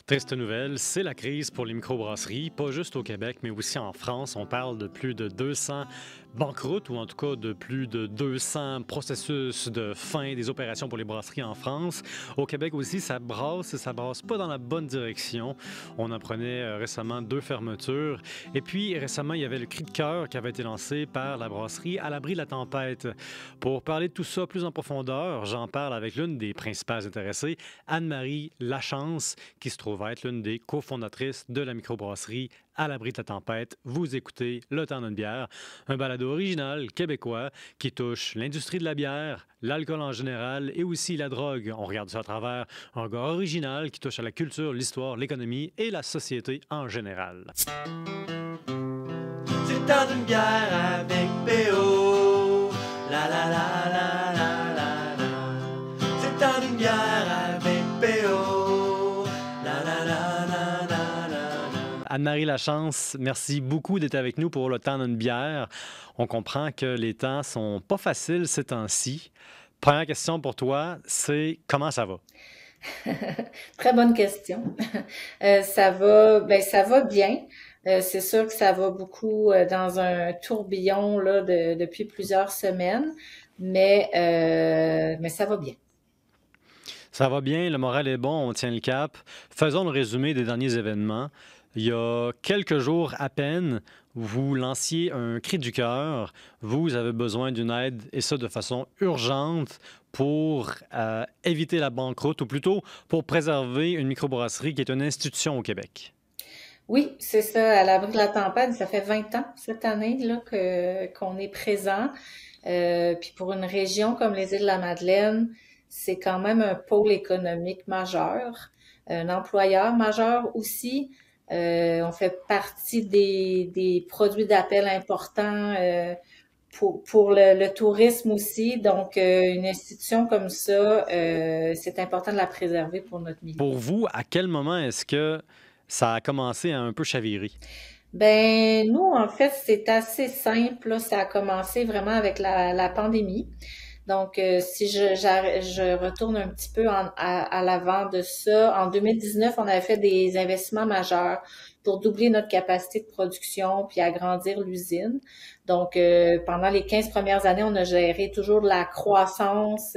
Triste nouvelle, c'est la crise pour les microbrasseries, pas juste au Québec, mais aussi en France. On parle de plus de 200 banqueroutes, ou en tout cas de plus de 200 processus de fin des opérations pour les brasseries en France. Au Québec aussi, ça brasse et ça brasse pas dans la bonne direction. On apprenait récemment 2 fermetures. Et puis récemment, il y avait le cri de cœur qui avait été lancé par la brasserie À l'abri de la tempête. Pour parler de tout ça plus en profondeur, j'en parle avec l'une des principales intéressées, Anne-Marie Lachance, qui se trouve être l'une des cofondatrices de la microbrasserie À l'abri de la tempête. Vous écoutez Le temps d'une bière, un balado original québécois qui touche l'industrie de la bière, l'alcool en général et aussi la drogue. On regarde ça à travers un regard original qui touche à la culture, l'histoire, l'économie et la société en général. C'est le temps d'une bière avec PO. La la la la la la la. C'est le temps d'une bière avec PO. La la la la la la la. Anne-Marie Lachance, merci beaucoup d'être avec nous pour Le temps d'une bière. On comprend que les temps sont pas faciles ces temps-ci. Première question pour toi, c'est comment ça va? Très bonne question. Ça va bien. C'est sûr que ça va beaucoup dans un tourbillon là depuis plusieurs semaines, mais ça va bien. Ça va bien, le moral est bon, on tient le cap. Faisons le résumé des derniers événements. Il y a quelques jours à peine, vous lanciez un cri du cœur. Vous avez besoin d'une aide, et ça de façon urgente, pour éviter la banqueroute, ou plutôt pour préserver une microbrasserie qui est une institution au Québec. Oui, c'est ça, à l'abri de la tempête, ça fait 20 ans cette année là qu'on est présent. Puis pour une région comme les Îles-de-la-Madeleine, c'est quand même un pôle économique majeur, un employeur majeur aussi. On fait partie des produits d'appel importants pour le tourisme aussi. Donc, une institution comme ça, c'est important de la préserver pour notre milieu. Pour vous, à quel moment est-ce que ça a commencé à un peu chavirer? Ben, nous, en fait, c'est assez simple, là. Ça a commencé vraiment avec la pandémie. Donc, si je retourne un petit peu à l'avant de ça, en 2019, on avait fait des investissements majeurs pour doubler notre capacité de production puis agrandir l'usine. Donc, pendant les 15 premières années, on a géré toujours de la croissance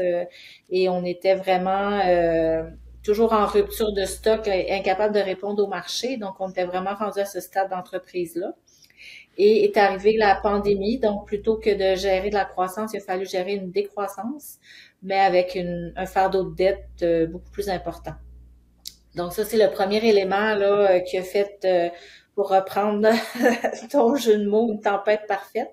et on était vraiment toujours en rupture de stock, incapable de répondre au marché. Donc, on était vraiment rendu à ce stade d'entreprise-là. Et est arrivée la pandémie, donc plutôt que de gérer de la croissance, il a fallu gérer une décroissance, mais avec un fardeau de dette beaucoup plus important. Donc ça, c'est le premier élément là qui a fait, pour reprendre ton jeu de mots, une tempête parfaite.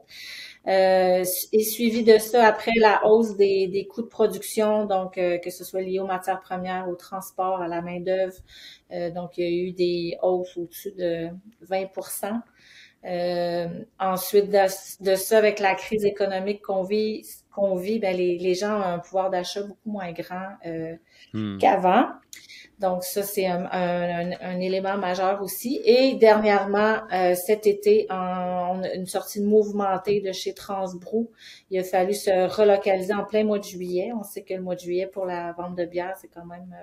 Et suivi de ça, après la hausse des coûts de production, donc que ce soit lié aux matières premières, au transport, à la main-d'œuvre. Donc, il y a eu des hausses au-dessus de 20%. Ensuite de ça, avec la crise économique qu'on vit, ben les gens ont un pouvoir d'achat beaucoup moins grand qu'avant. Donc ça, c'est un élément majeur aussi. Et dernièrement, cet été, en une sortie mouvementée de chez Transbrou, il a fallu se relocaliser en plein mois de juillet. On sait que le mois de juillet pour la vente de bière, c'est quand même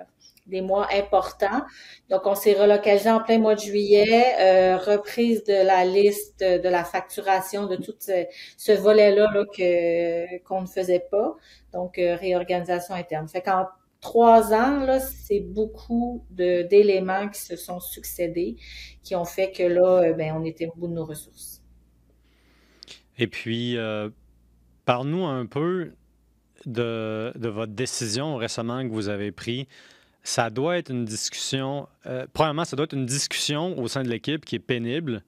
des mois importants. Donc, on s'est relocalisé en plein mois de juillet, reprise de la liste de la facturation de tout ce volet-là là, qu'on ne faisait pas. Donc, réorganisation interne. Fait qu'en 3 ans, là, c'est beaucoup d'éléments qui se sont succédés, qui ont fait que là, ben, on était au bout de nos ressources. Et puis, parle-nous un peu de votre décision récemment que vous avez prise. Ça doit être une discussion, premièrement, ça doit être une discussion au sein de l'équipe qui est pénible,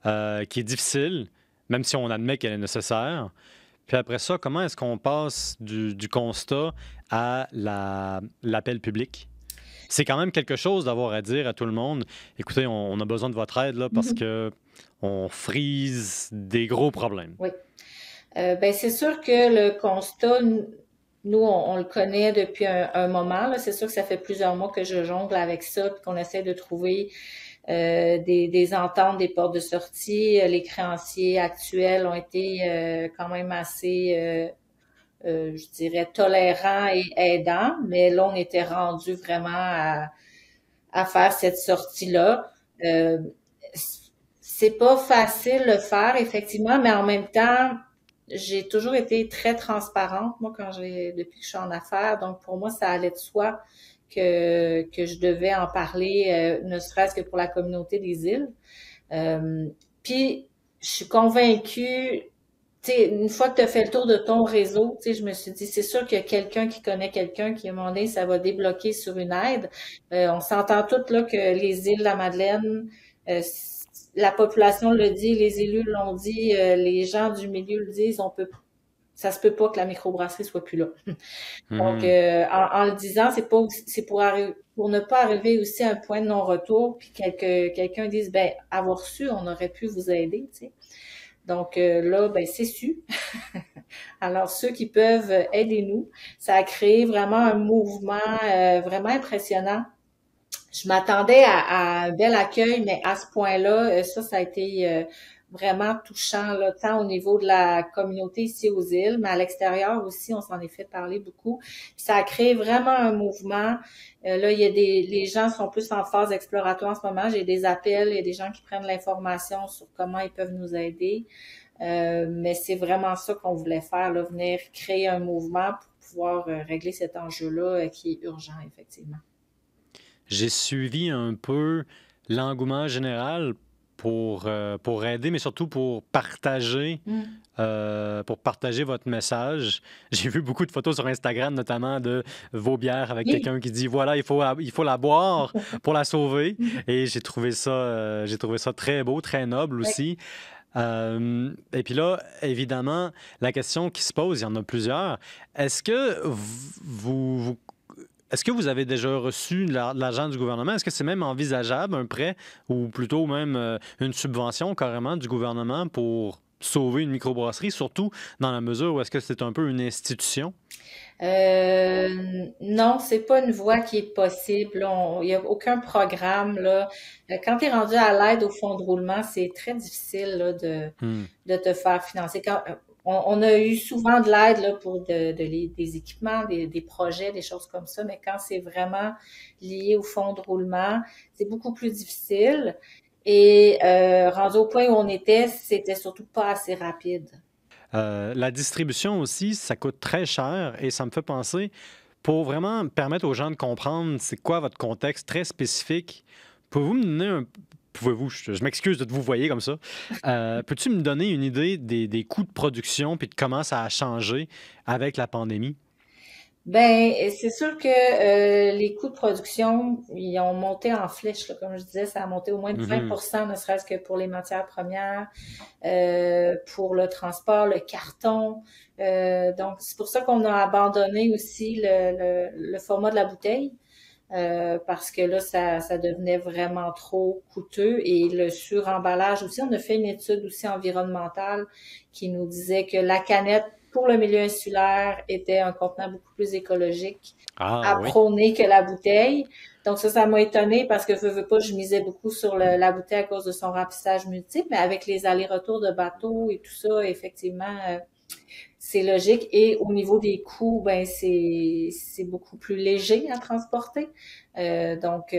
qui est difficile, même si on admet qu'elle est nécessaire. Puis après ça, comment est-ce qu'on passe du constat à l'appel public? C'est quand même quelque chose d'avoir à dire à tout le monde. Écoutez, on a besoin de votre aide là, parce que on frise des gros problèmes. Oui. Ben, c'est sûr que le constat, nous, on le connaît depuis un moment, là. C'est sûr que ça fait plusieurs mois que je jongle avec ça, puis qu'on essaie de trouver des ententes, des portes de sortie. Les créanciers actuels ont été quand même assez, je dirais, tolérants et aidants, mais là, on était rendu vraiment à faire cette sortie-là. Euh, c'est pas facile de le faire, effectivement, mais en même temps, j'ai toujours été très transparente, moi, depuis que je suis en affaires. Donc, pour moi, ça allait de soi que je devais en parler, ne serait-ce que pour la communauté des îles. Euh, Puis, je suis convaincue, tu sais, une fois que tu as fait le tour de ton réseau, tu sais, je me suis dit, c'est sûr qu'il y a quelqu'un qui connaît quelqu'un qui, à un moment donné, ça va débloquer sur une aide. On s'entend toutes là que les îles de la Madeleine, la population le dit, les élus l'ont dit, les gens du milieu le disent, ça se peut pas que la microbrasserie soit plus là. Donc, Mhm. en le disant, c'est pour ne pas arriver aussi à un point de non-retour, puis quelqu'un dise, ben, avoir su, on aurait pu vous aider, tu sais. Donc là, ben, c'est su. Alors, ceux qui peuvent, aidez-nous. Ça a créé vraiment un mouvement vraiment impressionnant. Je m'attendais à un bel accueil, mais à ce point-là, ça a été vraiment touchant, là, tant au niveau de la communauté ici aux îles, mais à l'extérieur aussi, on s'en est fait parler beaucoup. Puis ça a créé vraiment un mouvement. Là, les gens sont plus en phase exploratoire en ce moment. J'ai des appels, il y a des gens qui prennent l'information sur comment ils peuvent nous aider. Mais c'est vraiment ça qu'on voulait faire, là, venir créer un mouvement pour pouvoir régler cet enjeu-là qui est urgent, effectivement. J'ai suivi un peu l'engouement général pour aider, mais surtout Mm. pour partager votre message. J'ai vu beaucoup de photos sur Instagram, notamment de vos bières avec Oui. quelqu'un qui dit voilà, il faut la boire pour la sauver. Et j'ai trouvé ça très beau, très noble Oui. aussi. Et puis là, évidemment, la question qui se pose, il y en a plusieurs. Est-ce que vous est-ce que vous avez déjà reçu de l'argent du gouvernement? Est-ce que c'est même envisageable, un prêt, ou plutôt même une subvention carrément du gouvernement pour sauver une microbrasserie, surtout dans la mesure où est-ce que c'est un peu une institution? Non, c'est pas une voie qui est possible. Il n'y a aucun programme là. Quand tu es rendu à l'aide au fonds de roulement, c'est très difficile là, Hmm. de te faire financer. On a eu souvent de l'aide là, pour des équipements, des projets, des choses comme ça, mais quand c'est vraiment lié au fonds de roulement, c'est beaucoup plus difficile. Et rendu au point où on était, c'était surtout pas assez rapide. La distribution aussi, ça coûte très cher et ça me fait penser, pour vraiment permettre aux gens de comprendre c'est quoi votre contexte très spécifique, pouvez-vous me donner un... Pouvez-vous, je m'excuse de vous voyer comme ça. Peux-tu me donner une idée des coûts de production puis de comment ça a changé avec la pandémie? Ben, c'est sûr que les coûts de production, ils ont monté en flèche, là, comme je disais, ça a monté au moins de Mhm. 20%, ne serait-ce que pour les matières premières, pour le transport, le carton. Donc, c'est pour ça qu'on a abandonné aussi le format de la bouteille, parce que là, ça devenait vraiment trop coûteux. Et le suremballage aussi, on a fait une étude aussi environnementale qui nous disait que la canette pour le milieu insulaire était un contenant beaucoup plus écologique Ah à oui. prôner que la bouteille. Donc ça m'a étonnée parce que veux pas, je misais beaucoup sur la bouteille à cause de son remplissage multiple, mais avec les allers-retours de bateaux et tout ça, effectivement, c'est logique. Et au niveau des coûts, ben c'est beaucoup plus léger à transporter. Donc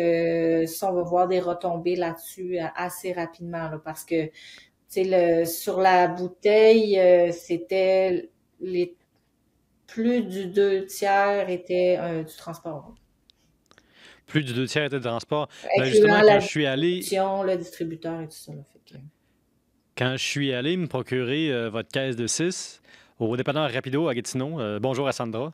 ça, on va voir des retombées là-dessus assez rapidement là, parce que sur la bouteille, c'était les plus du 2 tiers était du transport, Plus du deux tiers étaient de transport. Ben incluant justement, la distribution, le distributeur et tout ça. Là, quand je suis allé me procurer votre caisse de 6 au dépanneur Rapido à Gatineau, bonjour à Sandra,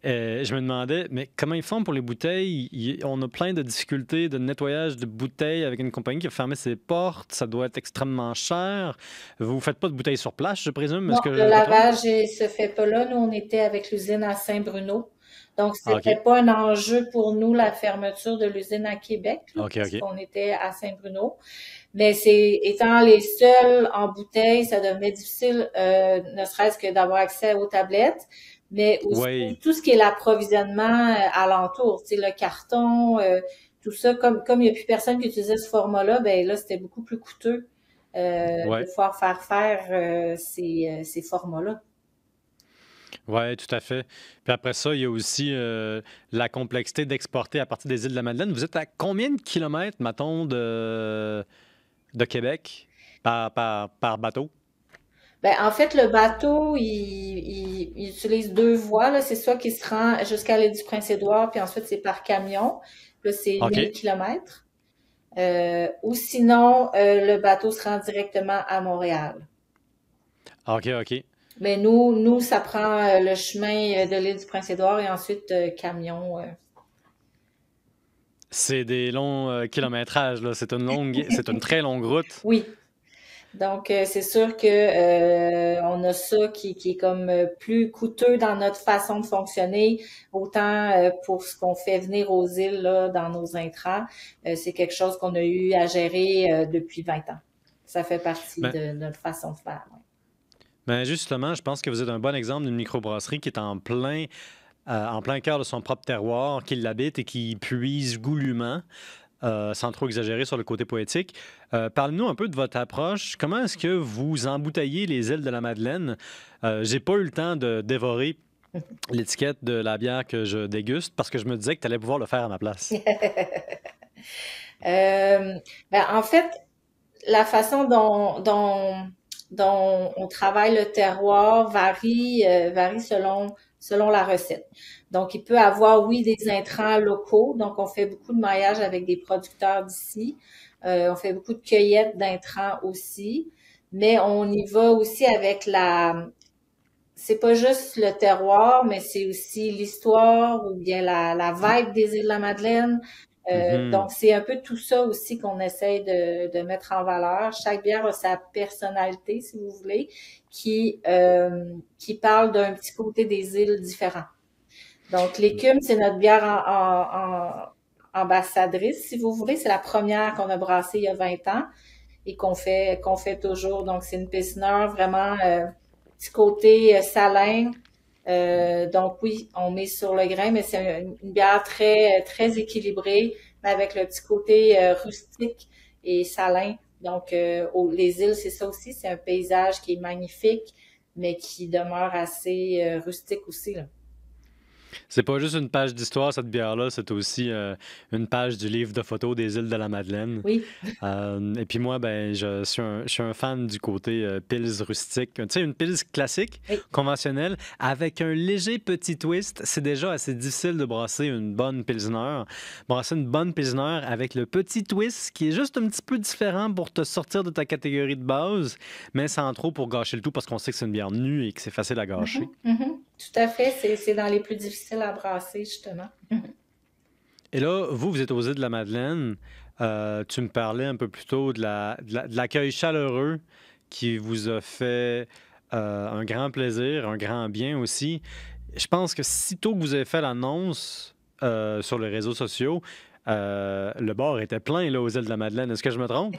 je me demandais, mais comment ils font pour les bouteilles? On a plein de difficultés de nettoyage de bouteilles avec une compagnie qui a fermé ses portes. Ça doit être extrêmement cher. Vous ne faites pas de bouteilles sur place, je présume. Non, Est-ce que le je me trompe? lavage se fait pas là. Nous, on était avec l'usine à Saint-Bruno. Donc, Ah, c'était OK. pas un enjeu pour nous, la fermeture de l'usine à Québec, là, OK, parce OK. qu'on était à Saint-Bruno. Mais étant les seuls en bouteille, ça devenait difficile, ne serait-ce que d'avoir accès aux tablettes, mais aussi Oui. tout ce qui est l'approvisionnement alentour, tu sais, le carton, tout ça. Comme il n'y a plus personne qui utilisait ce format-là, ben là, c'était beaucoup plus coûteux de Ouais. pouvoir faire ces formats-là. Oui, tout à fait. Puis après ça, il y a aussi la complexité d'exporter à partir des îles de la Madeleine. Vous êtes à combien de kilomètres, mettons, de Québec par bateau? Ben, en fait, le bateau, il utilise deux voies, là. C'est soit qu'il se rend jusqu'à l'île du Prince-Édouard, puis ensuite c'est par camion. Là, c'est OK. 1 000 kilomètres. Ou sinon, le bateau se rend directement à Montréal. OK, OK. Mais nous, ça prend le chemin de l'île du Prince-Édouard et ensuite camion. C'est des longs kilométrages, là. C'est une très longue route. Oui. Donc, c'est sûr que on a ça qui est comme plus coûteux dans notre façon de fonctionner, autant pour ce qu'on fait venir aux îles là, dans nos intrants. C'est quelque chose qu'on a eu à gérer depuis 20 ans. Ça fait partie Ben, de notre façon de faire. Ouais. ben justement, je pense que vous êtes un bon exemple d'une microbrasserie qui est en plein cœur de son propre terroir, qui l'habite et qui y puise goulûment. Sans trop exagérer sur le côté poétique. Parlez-nous un peu de votre approche. Comment est-ce que vous embouteillez les îles de la Madeleine? J'ai pas eu le temps de dévorer l'étiquette de la bière que je déguste parce que je me disais que tu allais pouvoir le faire à ma place. Ben, en fait, la façon dont on travaille le terroir varie selon la recette. Donc, il peut avoir, oui, des intrants locaux. Donc, on fait beaucoup de maillage avec des producteurs d'ici. On fait beaucoup de cueillettes d'intrants aussi. Mais on y va aussi avec c'est pas juste le terroir, mais c'est aussi l'histoire ou bien la vibe des îles de la Madeleine. Donc, Mhm. c'est un peu tout ça aussi qu'on essaye de mettre en valeur. Chaque bière a sa personnalité, si vous voulez, qui parle d'un petit côté des îles différents. Donc, l'écume, c'est notre bière ambassadrice, si vous voulez. C'est la première qu'on a brassée il y a 20 ans et qu'on fait toujours. Donc, c'est une pilsner vraiment petit côté salin. Donc oui, on met sur le grain, mais c'est une bière très équilibrée, mais avec le petit côté rustique et salin. Donc les îles, c'est ça aussi, c'est un paysage qui est magnifique, mais qui demeure assez rustique aussi, là. C'est pas juste une page d'histoire, cette bière-là, c'est aussi une page du livre de photos des îles de la Madeleine. Oui. Et puis moi, ben, je suis un fan du côté pils rustique. Tu sais, une pils classique, Oui. conventionnelle, avec un léger petit twist. C'est déjà assez difficile de brasser une bonne pilsner. Brasser une bonne pilsner avec le petit twist qui est juste un petit peu différent pour te sortir de ta catégorie de base, mais sans trop pour gâcher le tout parce qu'on sait que c'est une bière nue et que c'est facile à gâcher. Mhm, mhm. Tout à fait, c'est dans les plus difficiles à brasser, justement. Et là, vous êtes aux îles de la Madeleine. Tu me parlais un peu plus tôt de l'accueil chaleureux qui vous a fait un grand plaisir, un grand bien aussi. Je pense que sitôt que vous avez fait l'annonce sur les réseaux sociaux, le bar était plein là, aux îles de la Madeleine. Est-ce que je me trompe?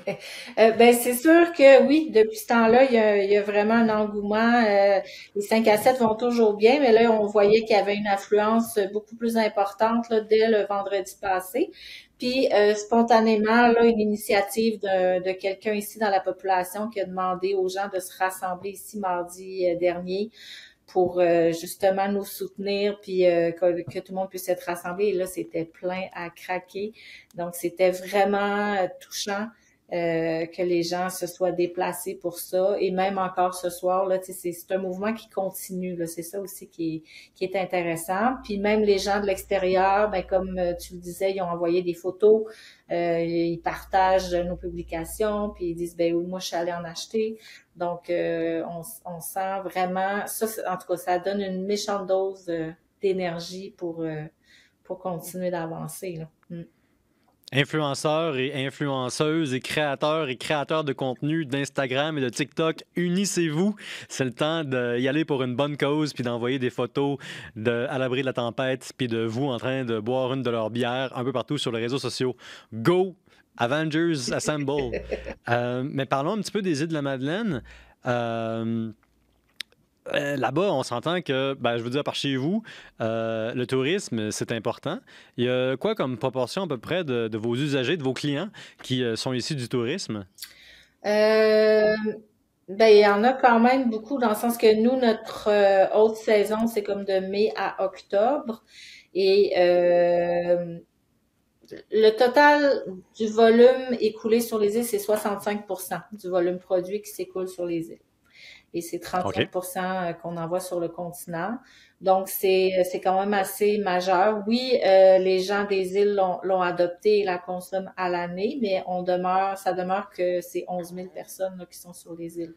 Ben, c'est sûr que oui, depuis ce temps-là, il y a vraiment un engouement. Les 5 à 7 vont toujours bien, mais là, on voyait qu'il y avait une affluence beaucoup plus importante là, dès le vendredi passé. Puis, spontanément, là, une initiative de quelqu'un ici dans la population qui a demandé aux gens de se rassembler ici mardi dernier pour justement nous soutenir, puis que tout le monde puisse être rassemblé. Et là, c'était plein à craquer. Donc, c'était vraiment touchant que les gens se soient déplacés pour ça. Et même encore ce soir, là, c'est un mouvement qui continue. Là. C'est ça aussi qui est intéressant. Puis même les gens de l'extérieur, ben, comme tu le disais, ils ont envoyé des photos, ils partagent nos publications, puis ils disent, ben oui, moi, je suis allée en acheter. Donc, on sent vraiment, en tout cas, ça donne une méchante dose d'énergie pour continuer d'avancer, là. Mm. Influenceurs et influenceuses et créateurs de contenu d'Instagram et de TikTok, unissez-vous. C'est le temps d'y aller pour une bonne cause puis d'envoyer des photos à l'abri de la tempête puis de vous en train de boire une de leurs bières un peu partout sur les réseaux sociaux. Go! Avengers Assemble! Mais parlons un petit peu des îles de la Madeleine. Euh, Là-bas, on s'entend que, ben, je veux dire, par chez vous, le tourisme, c'est important. Il y a quoi comme proportion à peu près de vos usagers, de vos clients qui sont issus du tourisme? Euh, Ben, il y en a quand même beaucoup, dans le sens que nous, notre haute saison, c'est comme de mai à octobre. Et le total du volume écoulé sur les îles, c'est 65% du volume produit qui s'écoule sur les îles. Et c'est OK. 35% qu'on envoie sur le continent. Donc, c'est quand même assez majeur. Oui, les gens des îles l'ont adopté et la consomment à l'année, mais ça demeure que c'est 11 000 personnes là, qui sont sur les îles.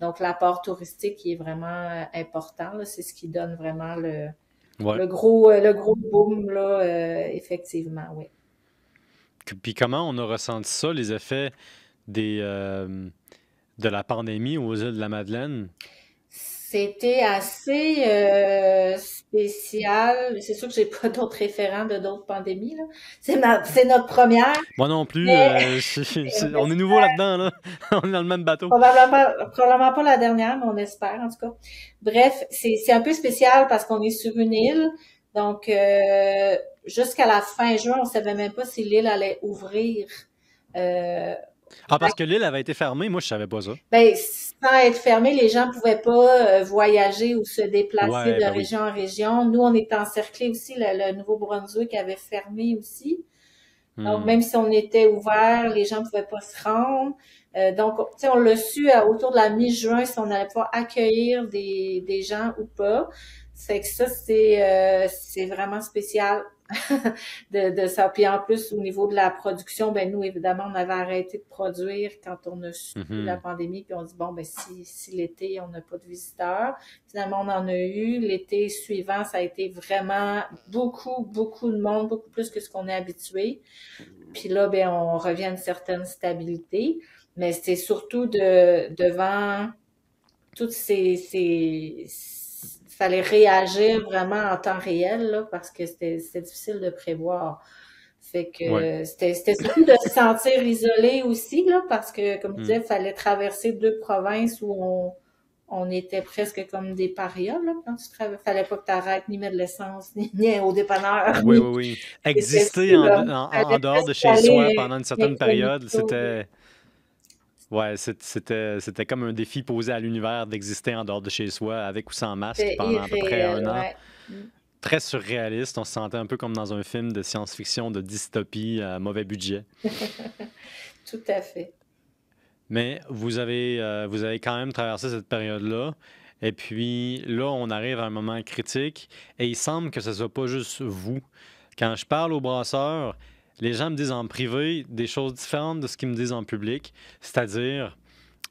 Donc, l'apport touristique qui est vraiment important, là, c'est ce qui donne vraiment Ouais. le gros boom, là, effectivement, oui. Puis comment on a ressenti ça, les effets des, de la pandémie aux îles de la Madeleine? C'était assez spécial. C'est sûr que j'ai pas d'autres référents de d'autres pandémies, là. C'est notre première, Moi non plus, mais on est nouveau là-dedans, là. On est dans le même bateau. probablement pas la dernière, mais on espère en tout cas. Bref, c'est un peu spécial parce qu'on est sur une île, donc jusqu'à la fin juin, on savait même pas si l'île allait ouvrir. Euh, Ah, parce que l'île avait été fermée, moi je savais pas ça. Ben, sans être fermé, les gens pouvaient pas voyager ou se déplacer Ouais, de ben oui. région en région. Nous, on était encerclés aussi. Le Nouveau-Brunswick avait fermé aussi. Donc, Hmm. même si on était ouvert, les gens pouvaient pas se rendre. Donc, tu sais, on l'a su autour de la mi-juin si on allait pouvoir accueillir des gens ou pas. Fait que ça, c'est vraiment spécial de ça. Puis en plus, au niveau de la production, ben nous, évidemment, on avait arrêté de produire quand on a su la Mhm. pandémie, puis on dit, bon, ben si l'été, on n'a pas de visiteurs. Finalement, on en a eu. L'été suivant, ça a été vraiment beaucoup de monde, beaucoup plus que ce qu'on est habitué. Puis là, ben, on revient à une certaine stabilité. Mais c'est surtout devant toutes fallait réagir vraiment en temps réel, là, parce que c'était difficile de prévoir. Fait Ouais. que c'était surtout de se sentir isolé aussi, là, parce que, comme tu Hmm. disais, il fallait traverser deux provinces où on était presque comme des parias, là, quand tu travaillais. Fallait pas que tu arrêtes ni mettre de l'essence, ni au dépanneur, Oui, oui, ni. oui. C'était Exister fou, là. en Fallait dehors de presque chez soi aller pendant une certaine période, incognito, là. c'était. Ouais, c'était comme un défi posé à l'univers d'exister en dehors de chez soi, avec ou sans masque, C'était pendant à peu près un irréel, an. ouais. Mm. Très surréaliste. On se sentait un peu comme dans un film de science-fiction, de dystopie à mauvais budget. Tout à fait. Mais vous avez quand même traversé cette période-là. Et puis là, on arrive à un moment critique. Et il semble que ce ne soit pas juste vous. Quand je parle aux brasseurs, les gens me disent en privé des choses différentes de ce qu'ils me disent en public. C'est-à-dire,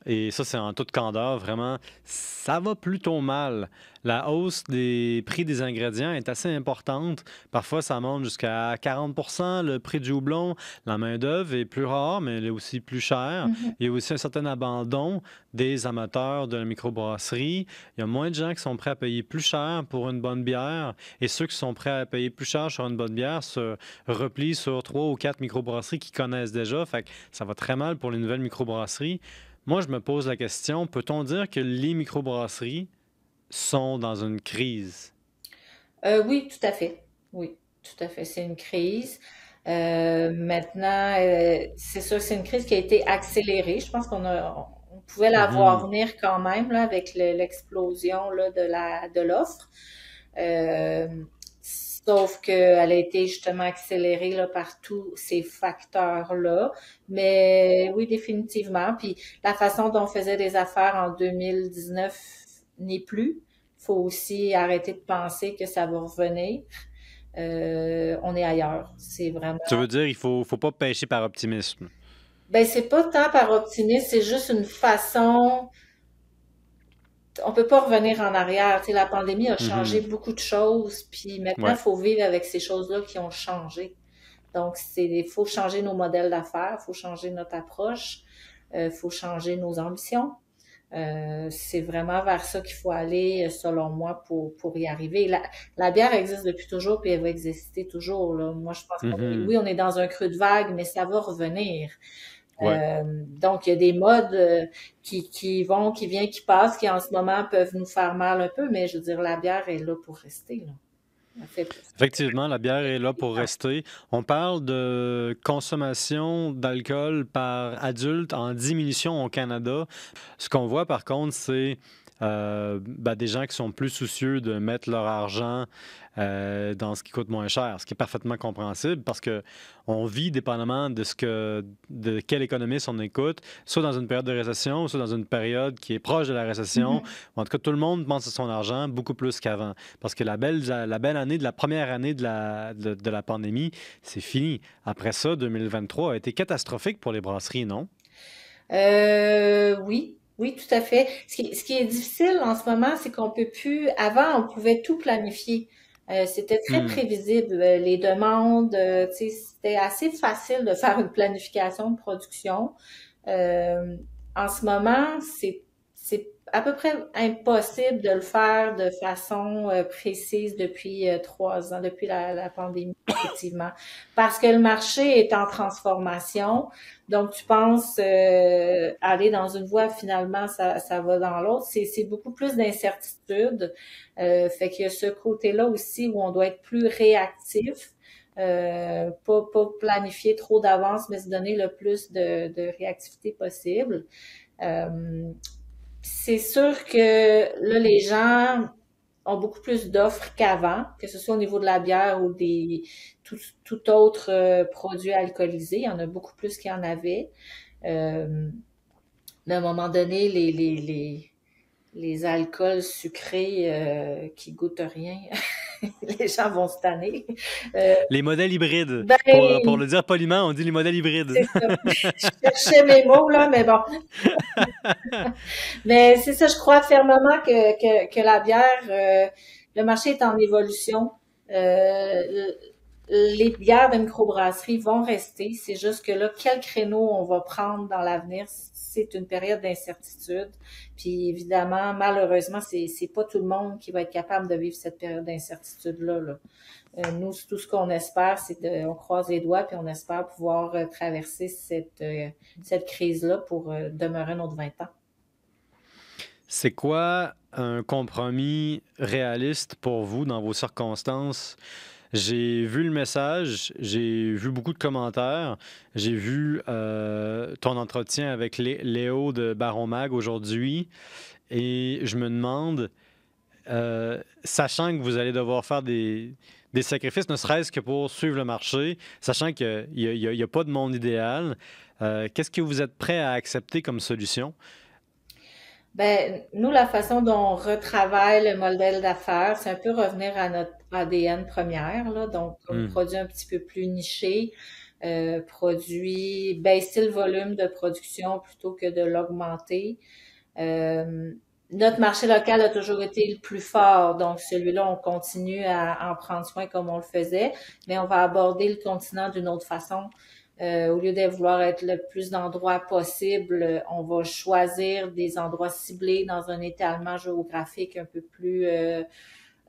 et ça, c'est en toute candeur, vraiment, ça va plutôt mal. La hausse des prix des ingrédients est assez importante. Parfois, ça monte jusqu'à 40 le prix du houblon. La main-d'œuvre est plus rare, mais elle est aussi plus chère. Mhm. Il y a aussi un certain abandon des amateurs de la microbrasserie. Il y a moins de gens qui sont prêts à payer plus cher pour une bonne bière. Et ceux qui sont prêts à payer plus cher sur une bonne bière se replient sur trois ou quatre microbrasseries qu'ils connaissent déjà. Fait que ça va très mal pour les nouvelles microbrasseries. Moi, je me pose la question, peut-on dire que les microbrasseries sont dans une crise? Oui, tout à fait. Oui, tout à fait. C'est une crise. Maintenant, c'est sûr que c'est une crise qui a été accélérée. Je pense on pouvait la voir Mhm. venir quand même là, avec l'explosion là, de l'offre. Euh, Sauf qu'elle a été justement accélérée là, par tous ces facteurs-là. Mais oui, définitivement. Puis la façon dont on faisait des affaires en 2019 n'est plus. Faut aussi arrêter de penser que ça va revenir. On est ailleurs. C'est vraiment. Tu veux dire, faut pas pêcher par optimisme. Ben, c'est pas tant par optimisme, c'est juste une façon. On peut pas revenir en arrière. Tu sais, la pandémie a changé Mhm. beaucoup de choses, puis maintenant, il Ouais. faut vivre avec ces choses-là qui ont changé. Donc, il faut changer nos modèles d'affaires, il faut changer notre approche, il faut changer nos ambitions. C'est vraiment vers ça qu'il faut aller, selon moi, pour y arriver. La bière existe depuis toujours, puis elle va exister toujours, là. Moi, je pense Mhm. oui, on est dans un creux de vague, mais ça va revenir. Ouais. Donc, il y a des modes qui viennent, qui passent, qui en ce moment peuvent nous faire mal un peu, mais je veux dire, la bière est là pour rester, là. Ça fait plus. Effectivement, la bière est là pour rester. On parle de consommation d'alcool par adulte en diminution au Canada. Ce qu'on voit par contre, c'est des gens qui sont plus soucieux de mettre leur argent dans ce qui coûte moins cher, ce qui est parfaitement compréhensible parce que on vit dépendamment de quel économiste on écoute, soit dans une période de récession, soit dans une période qui est proche de la récession. Mhm. En tout cas, tout le monde pense à son argent beaucoup plus qu'avant. Parce que la belle année, de la première année de la pandémie, c'est fini. Après ça, 2023 a été catastrophique pour les brasseries, non? Oui, oui, tout à fait. Ce qui est difficile en ce moment, c'est qu'on peut plus. Avant, on pouvait tout planifier. C'était très Hmm. prévisible. Les demandes, tu sais, c'était assez facile de faire une planification de production. Euh, En ce moment, c'est à peu près impossible de le faire de façon précise depuis 3 ans, depuis la pandémie, effectivement, parce que le marché est en transformation. Donc, tu penses aller dans une voie, finalement, ça va dans l'autre. C'est beaucoup plus d'incertitude. Fait qu'il y a ce côté-là aussi où on doit être plus réactif. Pas planifier trop d'avance, mais se donner le plus de réactivité possible. Euh, c'est sûr que là, les gens ont beaucoup plus d'offres qu'avant, que ce soit au niveau de la bière ou tout, tout autre produit alcoolisé. Il y en a beaucoup plus qu'il y en avait. Euh, mais à un moment donné, les alcools sucrés qui goûtent rien, les gens vont se tanner. Euh, Les modèles hybrides. Pour ben, le dire poliment, on dit les modèles hybrides. c'est ça. Je cherchais mes mots, là, mais bon. Mais c'est ça, je crois fermement que la bière, le marché est en évolution. Euh, les bières de microbrasserie vont rester. C'est juste que là, quel créneau on va prendre dans l'avenir, c'est une période d'incertitude. Puis évidemment, malheureusement, c'est pas tout le monde qui va être capable de vivre cette période d'incertitude-là, là. Nous, tout ce qu'on espère, on croise les doigts puis on espère pouvoir traverser cette crise-là pour demeurer notre 20 ans. C'est quoi un compromis réaliste pour vous dans vos circonstances? J'ai vu le message, j'ai vu beaucoup de commentaires, j'ai vu ton entretien avec Léo de Baron Mag aujourd'hui et je me demande, sachant que vous allez devoir faire des sacrifices, ne serait-ce que pour suivre le marché, sachant qu'il n'y a pas de monde idéal, qu'est-ce que vous êtes prêt à accepter comme solution? Ben, nous, la façon dont on retravaille le modèle d'affaires, c'est un peu revenir à notre ADN première, là. Donc, comme Hmm. produit un petit peu plus niché, baisser le volume de production plutôt que de l'augmenter. Euh, Notre marché local a toujours été le plus fort, donc celui-là, on continue à en prendre soin comme on le faisait, mais on va aborder le continent d'une autre façon. Au lieu de vouloir être le plus d'endroits possible, on va choisir des endroits ciblés dans un étalement géographique un peu plus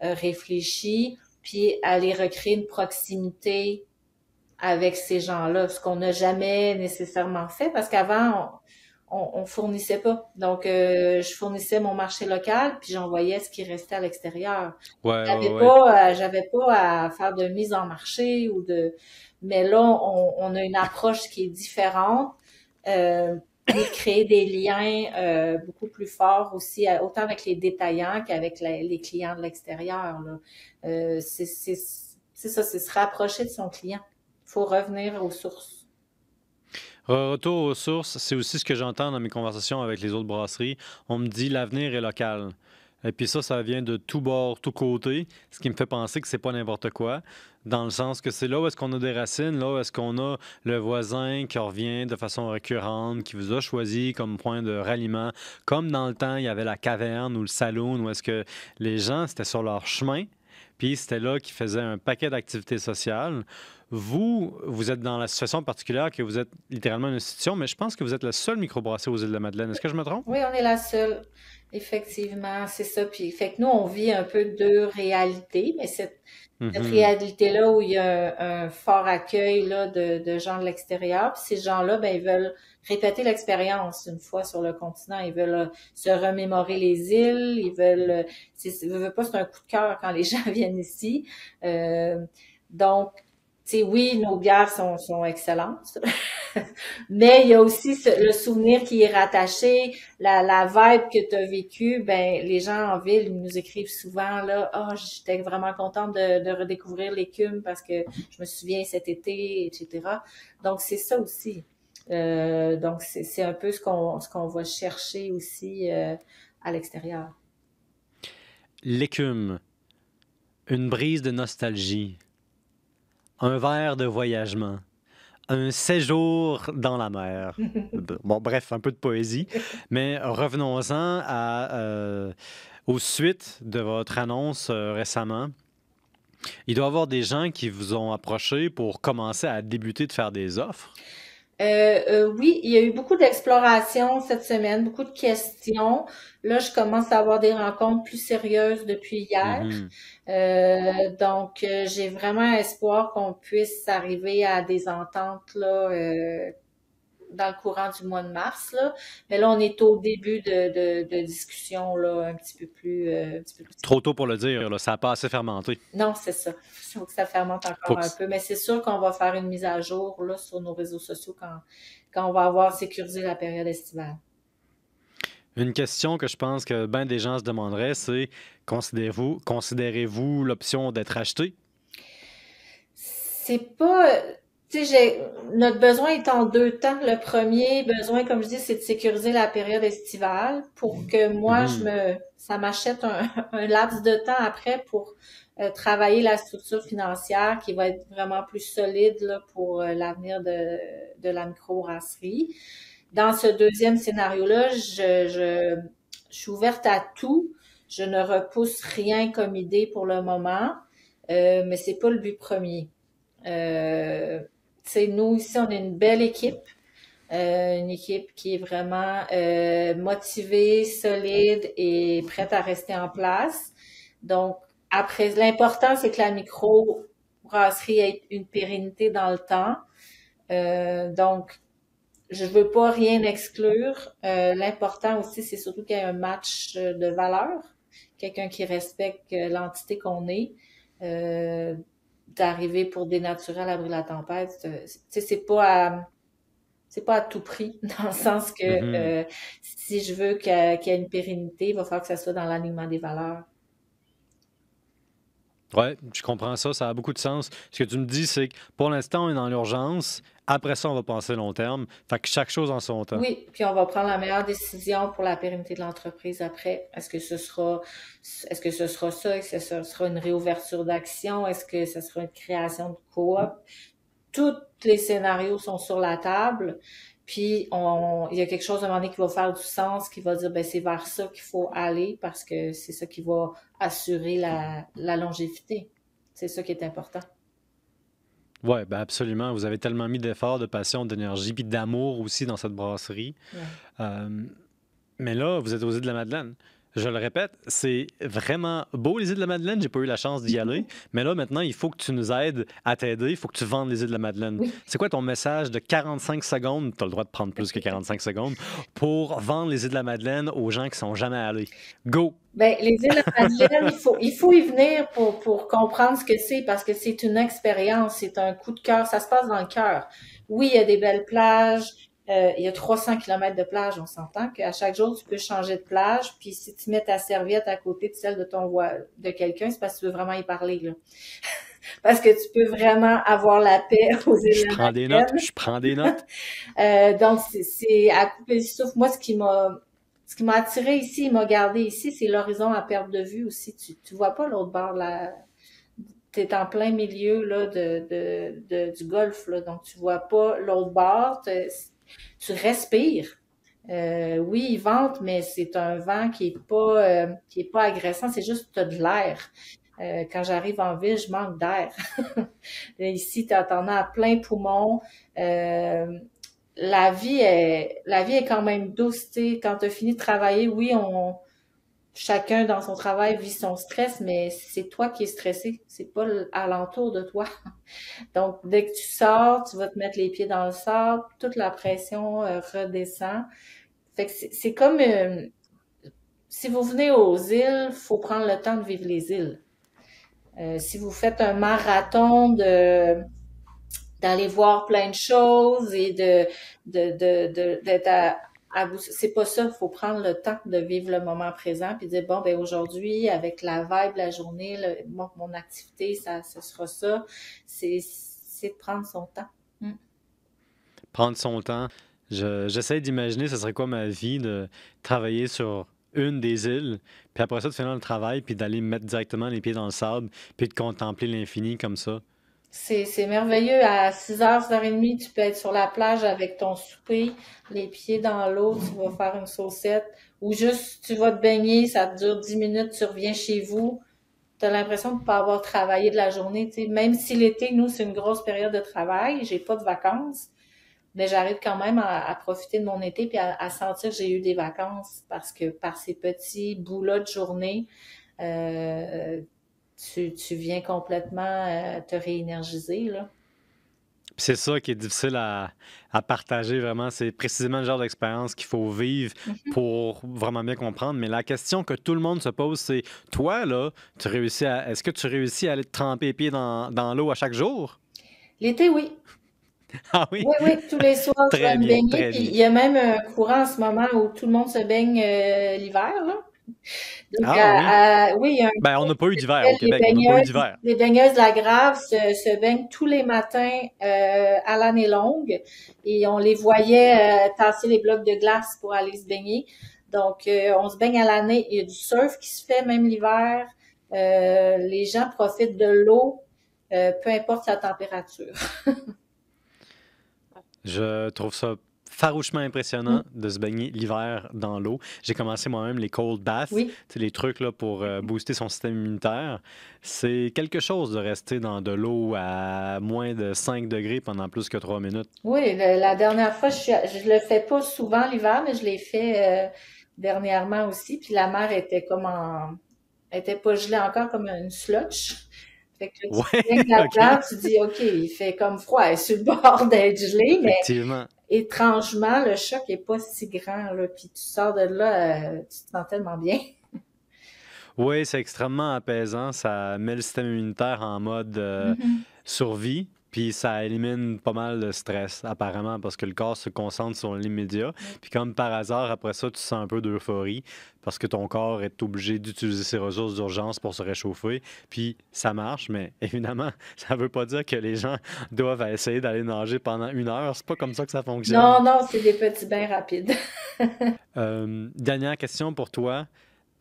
réfléchi, puis aller recréer une proximité avec ces gens-là, ce qu'on n'a jamais nécessairement fait parce qu'avant, on fournissait pas. Donc, je fournissais mon marché local, puis j'envoyais ce qui restait à l'extérieur. Ouais, ouais, ouais. J'avais pas à faire de mise en marché mais là, on a une approche qui est différente, et créer des liens beaucoup plus forts aussi, autant avec les détaillants qu'avec les clients de l'extérieur, là. C'est ça, c'est se rapprocher de son client. Il faut revenir aux sources. Retour aux sources, c'est aussi ce que j'entends dans mes conversations avec les autres brasseries. On me dit l'avenir est local. Et puis ça vient de tout bord, tout côté, ce qui me fait penser que c'est pas n'importe quoi, dans le sens que c'est là où est-ce qu'on a des racines, là où est-ce qu'on a le voisin qui revient de façon récurrente, qui vous a choisi comme point de ralliement, comme dans le temps, il y avait la caverne ou le saloon, où est-ce que les gens, c'était sur leur chemin, puis c'était là qu'ils faisaient un paquet d'activités sociales. vous êtes dans la situation particulière que vous êtes littéralement une institution, mais je pense que vous êtes la seule microbrasserie aux Îles-de-la-Madeleine. Est-ce que je me trompe? Oui, on est la seule. Effectivement, c'est ça. Puis, fait que nous, on vit un peu deux réalités, mais cette Mhm. réalité-là où il y a un fort accueil là, de gens de l'extérieur. Puis ces gens-là, ben, ils veulent répéter l'expérience une fois sur le continent. Ils veulent se remémorer les îles. Ils veulent, veut pas, c'est un coup de cœur quand les gens viennent ici. Euh, donc, tu sais, oui, nos bières sont excellentes. Mais il y a aussi le souvenir qui est rattaché, la vibe que tu as vécue. Ben, les gens en ville ils nous écrivent souvent là, ah, j'étais vraiment contente de redécouvrir l'écume parce que je me souviens cet été, etc. Donc c'est ça aussi. Donc c'est un peu ce qu'on va chercher aussi à l'extérieur. L'écume, une brise de nostalgie, un verre de voyagement, un séjour dans la mer. Bon, bref, un peu de poésie. Mais revenons-en aux suites de votre annonce récemment. Il doit y avoir des gens qui vous ont approché pour commencer à débuter de faire des offres. Oui, il y a eu beaucoup d'exploration cette semaine, beaucoup de questions. Là, je commence à avoir des rencontres plus sérieuses depuis hier. Mhm. Donc, j'ai vraiment espoir qu'on puisse arriver à des ententes là, dans le courant du mois de mars. Là. Mais là, on est au début de discussion là, un petit peu plus. Trop tôt pour le dire, là, ça n'a pas assez fermenté. Non, c'est ça. Il faut que ça fermente Faut encore que- un peu. Mais c'est sûr qu'on va faire une mise à jour là, sur nos réseaux sociaux quand on va avoir sécurisé la période estivale. Une question que je pense que bien des gens se demanderaient, c'est considérez-vous l'option d'être acheté? C'est pas, tu sais, notre besoin est en deux temps. Le premier besoin, comme je dis, c'est de sécuriser la période estivale pour que moi, Mhm. ça m'achète un laps de temps après pour travailler la structure financière qui va être vraiment plus solide là, pour l'avenir de la microbrasserie. Dans ce deuxième scénario-là, je suis ouverte à tout. Je ne repousse rien comme idée pour le moment, mais c'est pas le but premier. Euh, tu sais, nous, ici, on est une équipe qui est vraiment motivée, solide et prête à rester en place. Donc, après, l'important, c'est que la micro-brasserie ait une pérennité dans le temps. Donc, je veux pas rien exclure. L'important aussi, c'est surtout qu'il y ait un match de valeurs, quelqu'un qui respecte l'entité qu'on est. Euh, D'arriver pour dénaturer à l'abri de la tempête, tu sais, c'est pas à tout prix, dans le sens que Mhm. si je veux qu'il y ait une pérennité, il va falloir que ça soit dans l'alignement des valeurs. Ouais, je comprends ça, ça a beaucoup de sens. Ce que tu me dis, c'est que pour l'instant, on est dans l'urgence. Après ça, on va penser long terme. Fait que chaque chose en son temps. Oui, puis on va prendre la meilleure décision pour la pérennité de l'entreprise après. Est-ce que ce sera ça? Est-ce que ce sera une réouverture d'action? Est-ce que ce sera une création de coop? Tous les scénarios sont sur la table. Puis il y a quelque chose à un moment donné qui va faire du sens, qui va dire ben c'est vers ça qu'il faut aller parce que c'est ça qui va assurer la longévité. C'est ça qui est important. Oui, ben absolument. Vous avez tellement mis d'efforts, de passion, d'énergie, puis d'amour aussi dans cette brasserie. Ouais. Euh, mais là, vous êtes aux îles de la Madeleine. Je le répète, c'est vraiment beau, les îles de la Madeleine. J'ai pas eu la chance d'y aller. Mais là, maintenant, il faut que tu nous aides à t'aider. Il faut que tu vendes les îles de la Madeleine. Oui. C'est quoi ton message de 45 secondes? Tu as le droit de prendre plus que 45 secondes pour vendre les îles de la Madeleine aux gens qui sont jamais allés. Go! Ben, les îles de la Madeleine, il faut y venir pour comprendre ce que c'est, parce que c'est une expérience, c'est un coup de cœur, ça se passe dans le cœur. Oui, il y a des belles plages, il y a 300 kilomètres de plage, on s'entend qu'à chaque jour, tu peux changer de plage, puis si tu mets ta serviette à côté de celle de quelqu'un, c'est parce que tu veux vraiment y parler, là. Parce que tu peux vraiment avoir la paix aux îles Je de la prends des notes. Madeleine. Je prends des notes. Donc, c'est à couper le souffle. Moi, ce qui m'a attiré ici, il m'a gardé ici, c'est l'horizon à perte de vue aussi. Tu vois pas l'autre bord là. T'es en plein milieu là du golfe là, donc tu vois pas l'autre bord. Tu respires. Oui, il vente, mais c'est un vent qui est pas agressant. C'est juste que t'as de l'air. Quand j'arrive en ville, je manque d'air. Ici, t'en as à plein poumon. Euh, la vie est quand même douce, tu sais. Quand tu as fini de travailler, oui, chacun dans son travail vit son stress, mais c'est toi qui es stressé. C'est pas alentour de toi. Donc, dès que tu sors, tu vas te mettre les pieds dans le sable, toute la pression redescend. Fait que c'est comme si vous venez aux îles, faut prendre le temps de vivre les îles. Si vous faites un marathon d'aller voir plein de choses et d'être à vous, c'est pas ça. Il faut prendre le temps de vivre le moment présent puis dire bon ben aujourd'hui avec la vibe de la journée, mon activité, ça ce sera ça. C'est de prendre son temps. Mm. Prendre son temps. J'essaie d'imaginer ce serait quoi ma vie de travailler sur une des îles, puis après ça, de finir le travail, puis d'aller me mettre directement les pieds dans le sable, puis de contempler l'infini comme ça. C'est merveilleux. À 6h, 6h30, tu peux être sur la plage avec ton souper, les pieds dans l'eau, tu vas faire une saucette, ou juste tu vas te baigner, ça te dure 10 minutes, tu reviens chez vous. Tu as l'impression de ne pas avoir travaillé de la journée. Tu sais. Même si l'été, nous, c'est une grosse période de travail, j'ai pas de vacances, mais j'arrive quand même à profiter de mon été puis à sentir que j'ai eu des vacances parce que par ces petits bouts-là de journée, euh, tu viens complètement te réénergiser, là. Puis c'est ça qui est difficile à partager vraiment. C'est précisément le genre d'expérience qu'il faut vivre pour vraiment bien comprendre. Mais la question que tout le monde se pose, c'est toi, là, est-ce que tu réussis à aller te tremper les pieds dans l'eau à chaque jour? L'été, oui. Ah oui? Oui, oui, tous les soirs, je vais Très me bien, baigner. très Puis bien. il y a même un courant en ce moment où tout le monde se baigne l'hiver, là. Donc, Ah oui? oui, il y a un Ben, on n'a pas eu d'hiver au courant, Québec. On n'a pas eu d'hiver. les baigneuses de la Grave se baignent tous les matins à l'année longue et on les voyait tasser les blocs de glace pour aller se baigner. Donc, on se baigne à l'année. Il y a du surf qui se fait même l'hiver. Les gens profitent de l'eau, peu importe la température. Je trouve ça farouchement Mm. impressionnant de se baigner l'hiver dans l'eau. J'ai commencé moi-même les cold baths, Oui. les trucs là, pour booster son système immunitaire. C'est quelque chose de rester dans de l'eau à moins de 5 degrés pendant plus que 3 minutes. Oui, la dernière fois, je le fais pas souvent l'hiver, mais je l'ai fait dernièrement aussi. Puis la mer était elle était pas gelée encore comme une slush. Fait que là, tu Ouais, te baignes OK. là-dedans, tu dis, OK, il fait comme froid, elle est sur le bord d'être gelée, mais Effectivement. étrangement, le choc est pas si grand, là. Puis tu sors de là, tu te sens tellement bien. Oui, c'est extrêmement apaisant. Ça met le système immunitaire en mode Mhm. survie, puis ça élimine pas mal de stress, apparemment, parce que le corps se concentre sur l'immédiat. Oui. Puis comme par hasard, après ça, tu sens un peu d'euphorie, parce que ton corps est obligé d'utiliser ses ressources d'urgence pour se réchauffer. Puis ça marche, mais évidemment, ça veut pas dire que les gens doivent essayer d'aller nager pendant 1 heure. C'est pas comme ça que ça fonctionne. Non, non, c'est des petits bains rapides. Dernière question pour toi.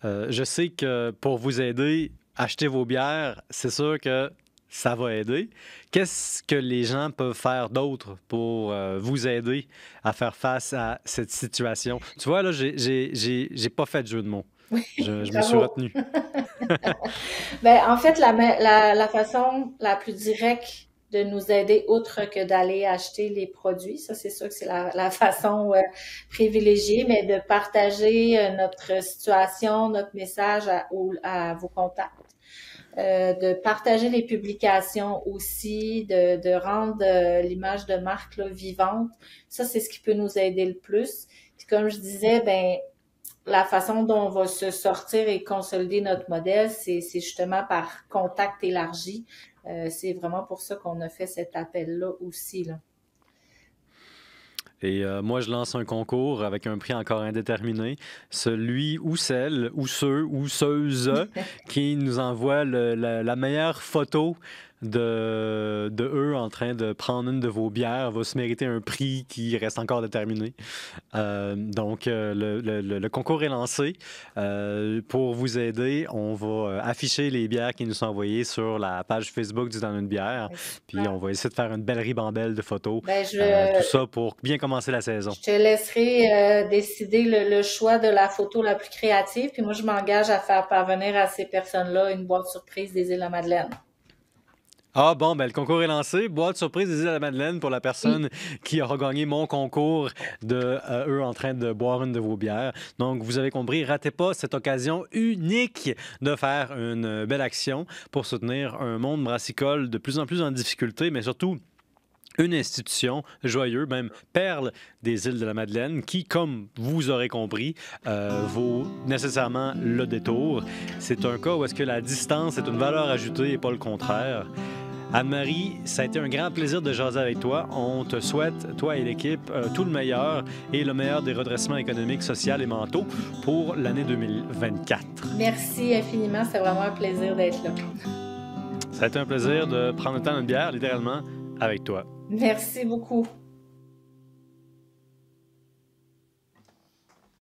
Je sais que pour vous aider, acheter vos bières, c'est sûr que ça va aider. Qu'est-ce que les gens peuvent faire d'autre pour vous aider à faire face à cette situation? Tu vois, là, j'ai pas fait de jeu de mots. Je me suis Bravo. retenu. Ben, en fait, la façon la plus directe de nous aider, outre que d'aller acheter les produits, ça c'est sûr que c'est la façon privilégiée, mais de partager notre situation, notre message à vos contacts, de partager les publications aussi, de rendre l'image de marque là, vivante. Ça, c'est ce qui peut nous aider le plus. Puis comme je disais, ben la façon dont on va se sortir et consolider notre modèle, c'est justement par contact élargi. C'est vraiment pour ça qu'on a fait cet appel-là aussi, là. Et moi, je lance un concours avec un prix encore indéterminé. Celui ou celle ou ceux ou ceuses qui nous envoie la meilleure photo de eux en train de prendre une de vos bières va se mériter un prix qui reste encore déterminé. Donc, le concours est lancé. Pour vous aider, on va afficher les bières qui nous sont envoyées sur la page Facebook du Dans une bière. Puis on va essayer de faire une belle ribambelle de photos. Ben, Tout ça pour bien commencer la saison. je te laisserai décider le choix de la photo la plus créative. Puis moi, je m'engage à faire parvenir à ces personnes-là une boîte surprise des Îles-de-la-Madeleine. Ah bon, ben le concours est lancé. Boîte surprise des Îles-de-la-Madeleine pour la personne qui aura gagné mon concours de eux en train de boire une de vos bières. Donc, vous avez compris, ratez pas cette occasion unique de faire une belle action pour soutenir un monde brassicole de plus en plus en difficulté, mais surtout une institution joyeuse, même perle des îles de la Madeleine, qui, comme vous aurez compris, vaut nécessairement le détour. C'est un cas où est-ce que la distance est une valeur ajoutée et pas le contraire. Anne-Marie, ça a été un grand plaisir de jaser avec toi. On te souhaite, toi et l'équipe, tout le meilleur et le meilleur des redressements économiques, sociaux et mentaux pour l'année 2024. Merci infiniment. C'est vraiment un plaisir d'être là. Ça a été un plaisir de prendre le temps d'une bière, littéralement, avec toi. Merci beaucoup.